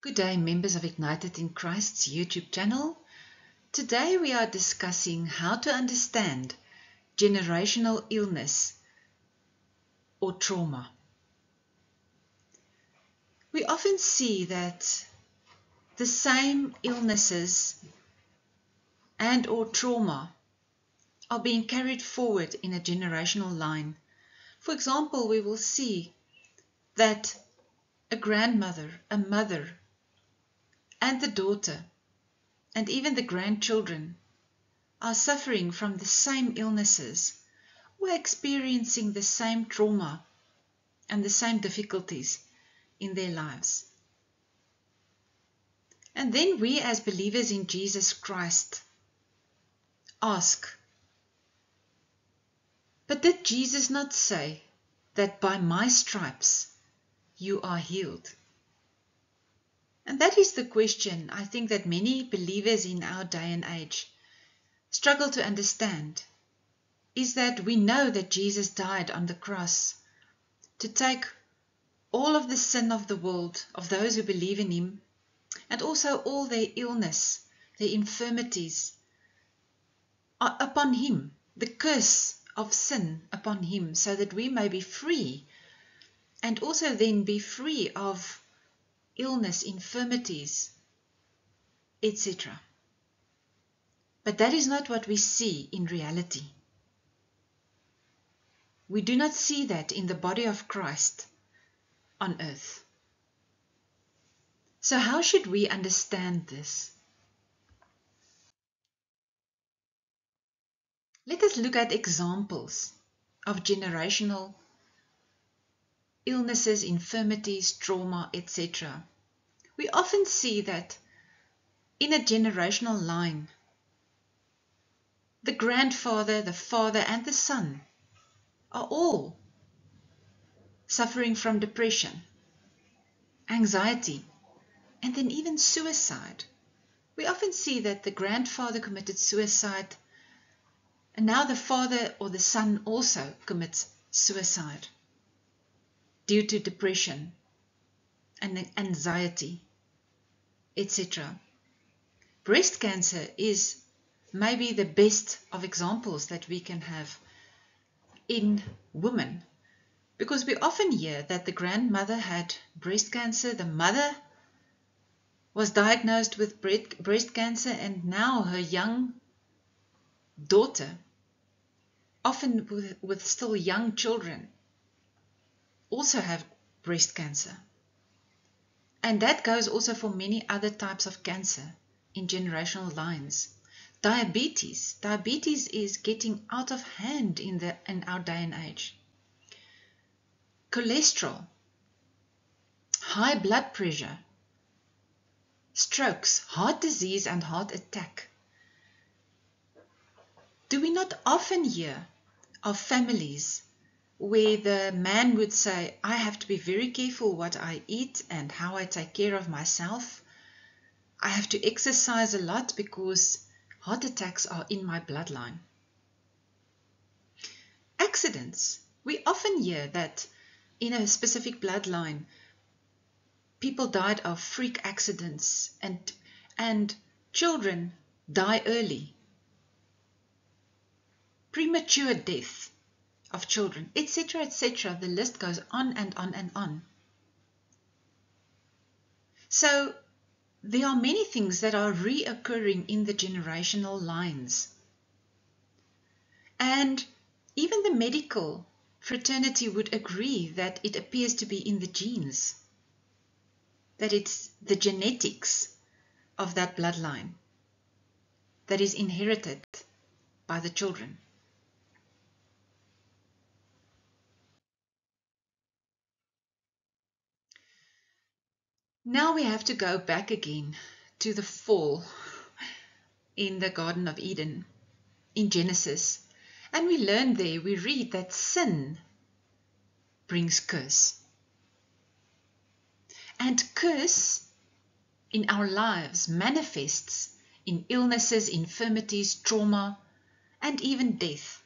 Good day, members of Ignited in Christ's YouTube channel. Today we are discussing how to understand generational illness or trauma. We often see that the same illnesses and or trauma are being carried forward in a generational line. For example, we will see that a grandmother, a mother, and the daughter, and even the grandchildren are suffering from the same illnesses or experiencing the same trauma and the same difficulties in their lives. And then we as believers in Jesus Christ ask, but did Jesus not say that by my stripes you are healed? And that is the question I think that many believers in our day and age struggle to understand, is that we know that Jesus died on the cross to take all of the sin of the world, of those who believe in him, and also all their illness, their infirmities upon him, the curse of sin upon him, so that we may be free, and also then be free of illness, infirmities, etc. But that is not what we see in reality. We do not see that in the body of Christ on earth. So how should we understand this? Let us look at examples of generational illnesses, infirmities, trauma, etc. We often see that in a generational line, the grandfather, the father, and the son are all suffering from depression, anxiety, and then even suicide. We often see that the grandfather committed suicide, and now the father or the son also commits suicide due to depression and anxiety, etc. Breast cancer is maybe the best of examples that we can have in women, because we often hear that the grandmother had breast cancer, the mother was diagnosed with breast cancer, and now her young daughter, often with still young children, also have breast cancer. And that goes also for many other types of cancer in generational lines. Diabetes is getting out of hand in our day and age. Cholesterol, high blood pressure, strokes, heart disease, and heart attack. Do we not often hear of families where the man would say, I have to be very careful what I eat and how I take care of myself. I have to exercise a lot because heart attacks are in my bloodline. Accidents. We often hear that in a specific bloodline, people died of freak accidents and children die early. Premature death of children, etc., etc. The list goes on and on and on. So there are many things that are reoccurring in the generational lines. And even the medical fraternity would agree that it appears to be in the genes, that it's the genetics of that bloodline that is inherited by the children. Now we have to go back again to the fall in the Garden of Eden in Genesis. And we learn there, we read that sin brings curse. And curse in our lives manifests in illnesses, infirmities, trauma, and even death.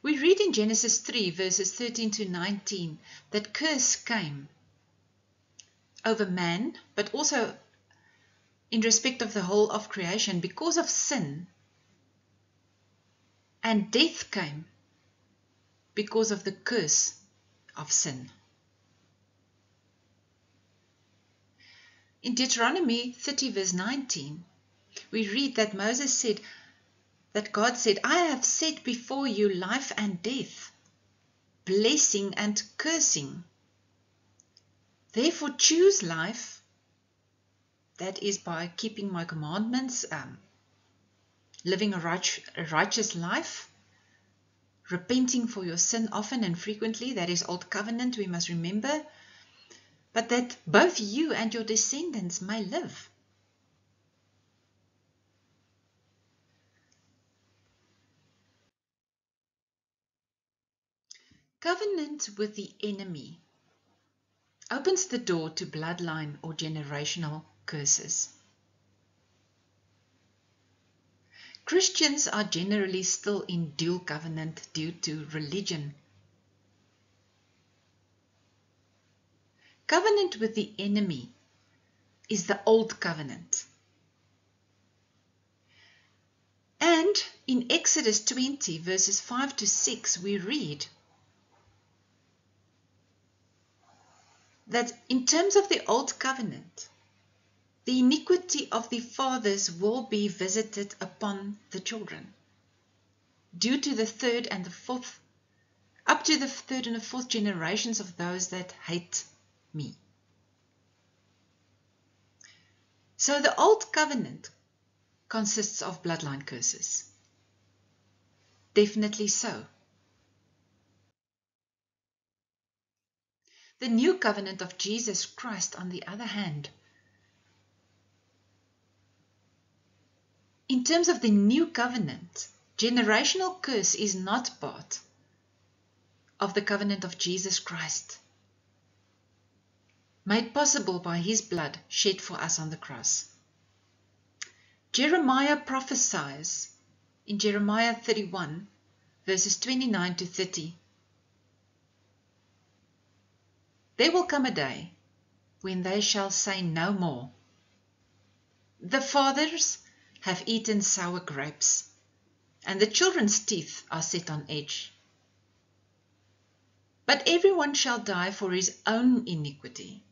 We read in Genesis 3 verses 13 to 19 that curse came over man, but also in respect of the whole of creation because of sin. And death came because of the curse of sin. In Deuteronomy 30 verse 19, we read that Moses said, that God said, I have set before you life and death, blessing and cursing. Therefore choose life, that is by keeping my commandments, living a righteous life, repenting for your sin often and frequently, that is old covenant, we must remember, but that both you and your descendants may live. Covenant with the enemy opens the door to bloodline or generational curses. Christians are generally still in dual covenant due to religion. Covenant with the enemy is the old covenant. And in Exodus 20 verses 5 to 6 we read that in terms of the old covenant, the iniquity of the fathers will be visited upon the children, due to the third and the fourth, up to the third and the fourth generations of those that hate me. So the old covenant consists of bloodline curses. Definitely so. The new covenant of Jesus Christ, on the other hand, in terms of the new covenant, generational curse is not part of the covenant of Jesus Christ, made possible by his blood shed for us on the cross. Jeremiah prophesies in Jeremiah 31, verses 29 to 30. There will come a day when they shall say no more, the fathers have eaten sour grapes, and the children's teeth are set on edge. But everyone shall die for his own iniquity.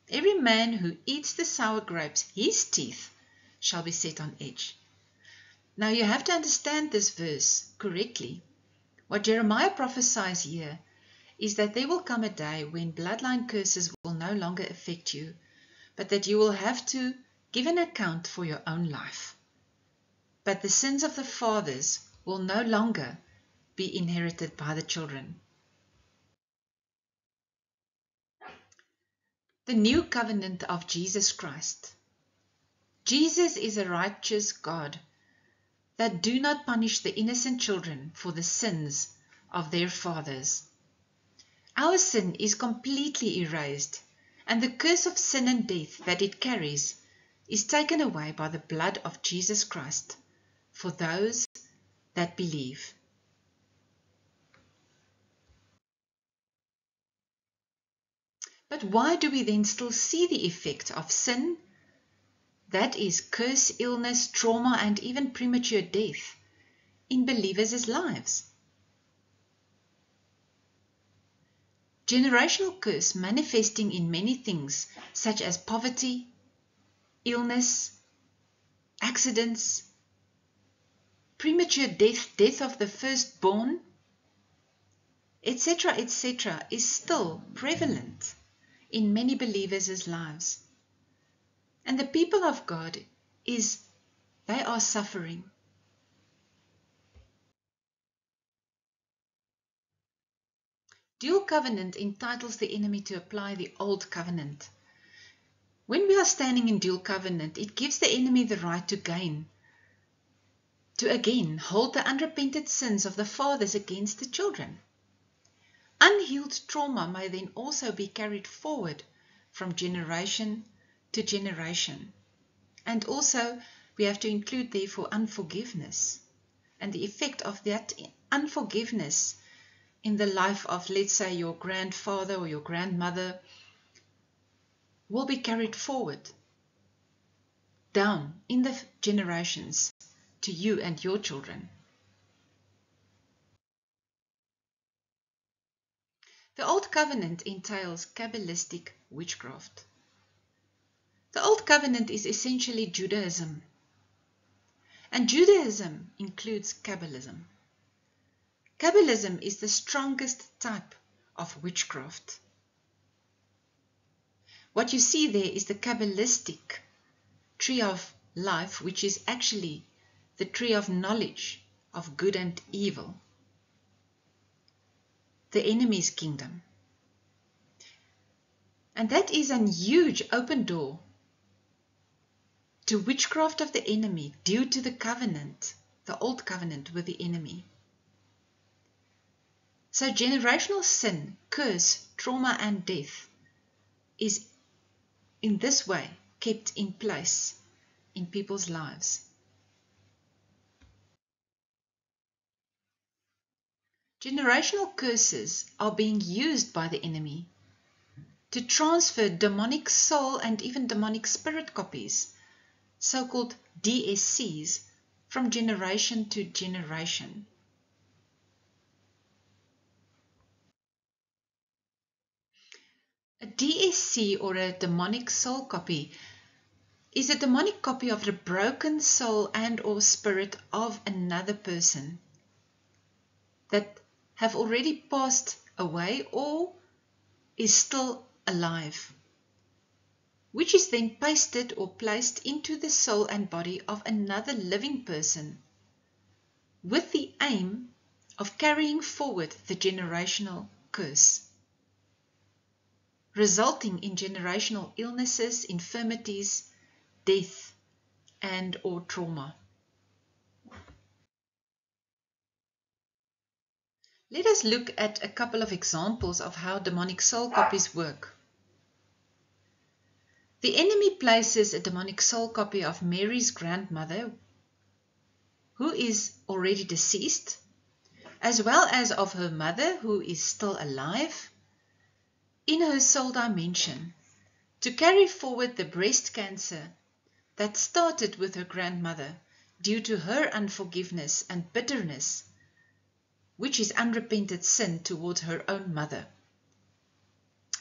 Every man who eats the sour grapes, his teeth shall be set on edge. Now you have to understand this verse correctly. What Jeremiah prophesies here is that there will come a day when bloodline curses will no longer affect you, but that you will have to give an account for your own life. But the sins of the fathers will no longer be inherited by the children. The new covenant of Jesus Christ. Jesus is a righteous God that do not punish the innocent children for the sins of their fathers. Our sin is completely erased, and the curse of sin and death that it carries is taken away by the blood of Jesus Christ for those that believe. But why do we then still see the effect of sin, that is curse, illness, trauma, and even premature death, in believers' lives? Generational curse manifesting in many things such as poverty, illness, accidents, premature death, death of the firstborn, etc., etc., is still prevalent in many believers' lives. And the people of God they are suffering. Dual covenant entitles the enemy to apply the old covenant. When we are standing in dual covenant, it gives the enemy the right to again hold the unrepented sins of the fathers against the children. Unhealed trauma may then also be carried forward from generation to generation. And also we have to include therefore unforgiveness and the effect of that unforgiveness in the life of, let's say, your grandfather or your grandmother, will be carried forward down in the generations to you and your children. The Old Covenant entails Kabbalistic witchcraft. The Old Covenant is essentially Judaism, and Judaism includes Kabbalism. Kabbalism is the strongest type of witchcraft. What you see there is the Kabbalistic tree of life, which is actually the tree of knowledge of good and evil, the enemy's kingdom. And that is a huge open door to witchcraft of the enemy due to the covenant, the old covenant with the enemy. So generational sin, curse, trauma and death is in this way kept in place in people's lives. Generational curses are being used by the enemy to transfer demonic soul and even demonic spirit copies, so-called DSCs, from generation to generation. A DSC, or a demonic soul copy, is a demonic copy of the broken soul and or spirit of another person that have already passed away or is still alive, which is then pasted or placed into the soul and body of another living person with the aim of carrying forward the generational curse, resulting in generational illnesses, infirmities, death, and or trauma. Let us look at a couple of examples of how demonic soul copies work. The enemy places a demonic soul copy of Mary's grandmother, who is already deceased, as well as of her mother, who is still alive, in her soul dimension, to carry forward the breast cancer that started with her grandmother due to her unforgiveness and bitterness, which is unrepented sin towards her own mother.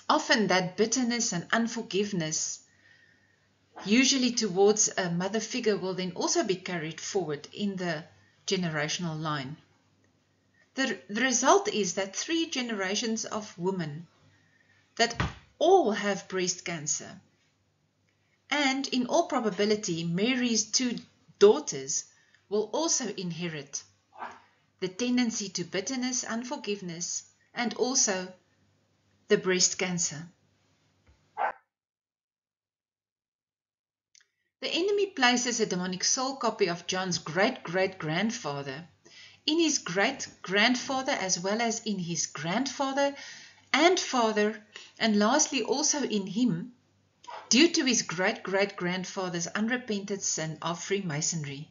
Often that bitterness and unforgiveness, usually towards a mother figure, will then also be carried forward in the generational line. The result is that 3 generations of women that all have breast cancer, and in all probability Mary's 2 daughters will also inherit the tendency to bitterness, unforgiveness, and also the breast cancer. The enemy places a demonic soul copy of John's great-great-grandfather in his great-grandfather, as well as in his grandfather and father, and lastly also in him, due to his great-great-grandfather's unrepented sin of Freemasonry.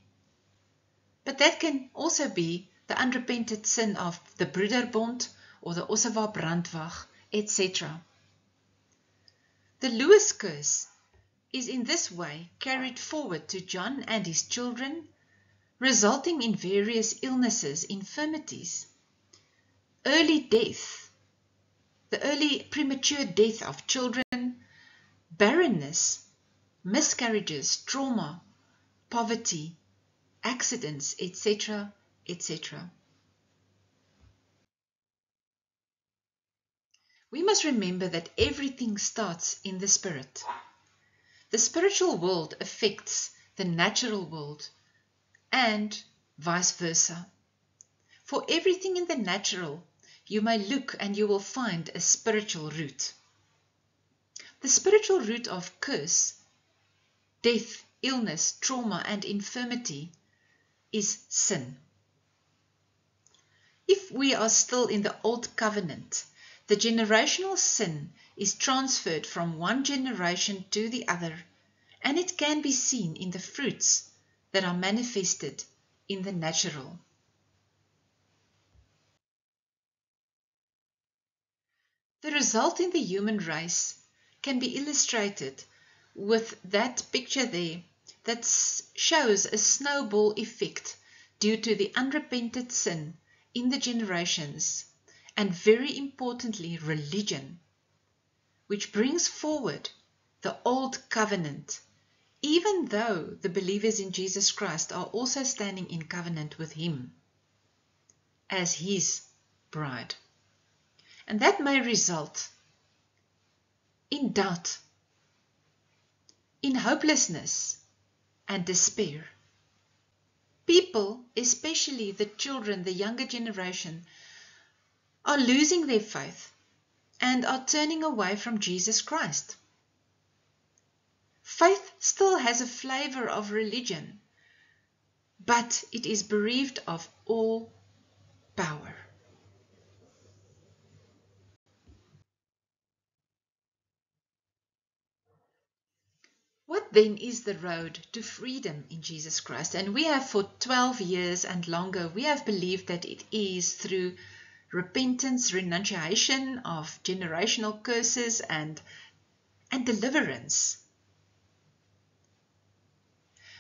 But that can also be the unrepented sin of the Broederbond or the Ossawa Brandwag, etc. The Lewis curse is in this way carried forward to John and his children, resulting in various illnesses, infirmities, early death, the early premature death of children, barrenness, miscarriages, trauma, poverty, accidents, etc., etc. We must remember that everything starts in the spirit. The spiritual world affects the natural world and vice versa. For everything in the natural, you may look and you will find a spiritual root. The spiritual root of curse, death, illness, trauma, and infirmity is sin. If we are still in the old covenant, the generational sin is transferred from one generation to the other, and it can be seen in the fruits that are manifested in the natural. The result in the human race can be illustrated with that picture there that shows a snowball effect due to the unrepented sin in the generations, and very importantly, religion, which brings forward the old covenant, even though the believers in Jesus Christ are also standing in covenant with Him as His bride. And that may result in doubt, in hopelessness and despair. People, especially the children, the younger generation, are losing their faith and are turning away from Jesus Christ. Faith still has a flavor of religion, but it is bereaved of all power. What then is the road to freedom in Jesus Christ? And we have for 12 years and longer, we have believed that it is through repentance, renunciation of generational curses and deliverance.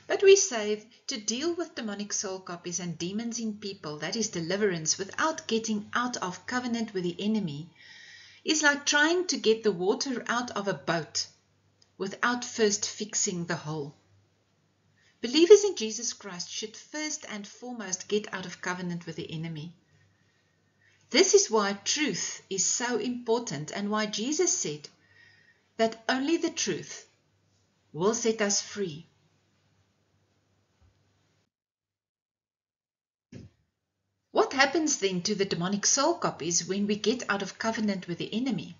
But we say to deal with demonic soul copies and demons in people, that is deliverance, without getting out of covenant with the enemy, is like trying to get the water out of a boat without first fixing the hole. Believers in Jesus Christ should first and foremost get out of covenant with the enemy. This is why truth is so important, and why Jesus said that only the truth will set us free. What happens then to the demonic soul copies when we get out of covenant with the enemy?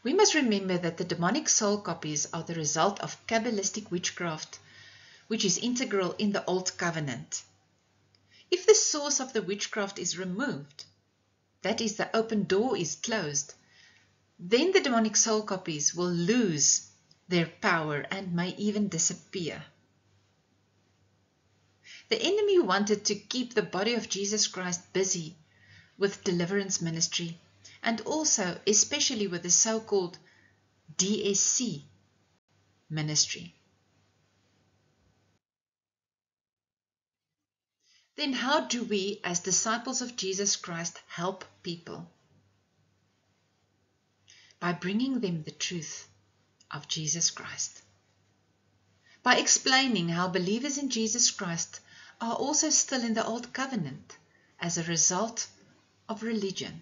We must remember that the demonic soul copies are the result of Kabbalistic witchcraft, which is integral in the Old Covenant. If the source of the witchcraft is removed, that is, the open door is closed, then the demonic soul copies will lose their power and may even disappear. The enemy wanted to keep the body of Jesus Christ busy with deliverance ministry, and also especially with the so-called DSC ministry. Then how do we, as disciples of Jesus Christ, help people? By bringing them the truth of Jesus Christ. By explaining how believers in Jesus Christ are also still in the Old Covenant as a result of religion.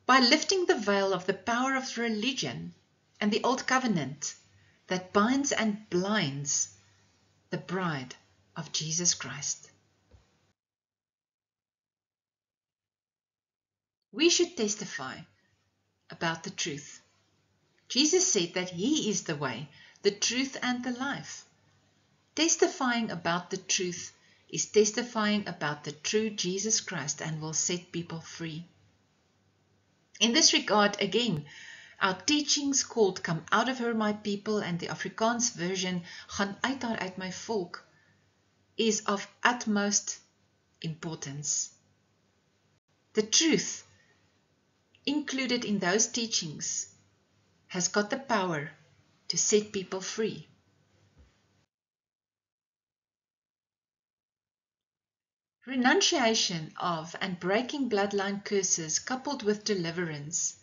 By lifting the veil of the power of religion and the Old Covenant that binds and blinds the bride of Jesus Christ. We should testify about the truth. Jesus said that He is the way, the truth, and the life. Testifying about the truth is testifying about the true Jesus Christ and will set people free. In this regard, again, our teachings called Come Out of Her, My People, and the Afrikaans version Gaan uit haar uit my volk, is of utmost importance. The truth included in those teachings has got the power to set people free. Renunciation of and breaking bloodline curses coupled with deliverance,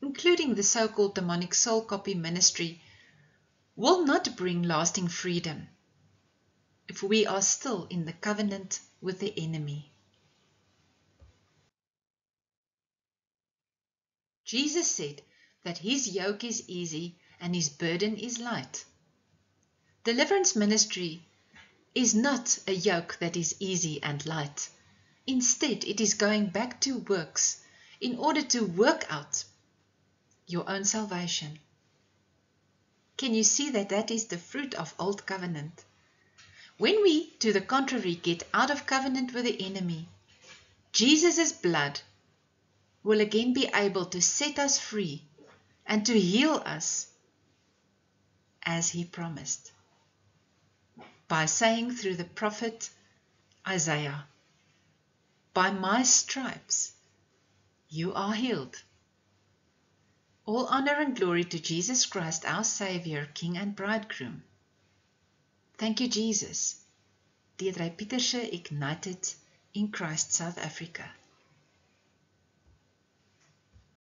including the so-called demonic soul copy ministry, will not bring lasting freedom if we are still in the covenant with the enemy. Jesus said that His yoke is easy and His burden is light. Deliverance ministry is not a yoke that is easy and light. Instead, it is going back to works in order to work out your own salvation. Can you see that that is the fruit of Old Covenant? When we, to the contrary, get out of covenant with the enemy, Jesus' blood will again be able to set us free and to heal us as He promised, by saying through the prophet Isaiah, "By my stripes you are healed." All honor and glory to Jesus Christ, our Savior, King and Bridegroom. Thank you, Jesus. Deidre Pieterse, Ignited in Christ, South Africa.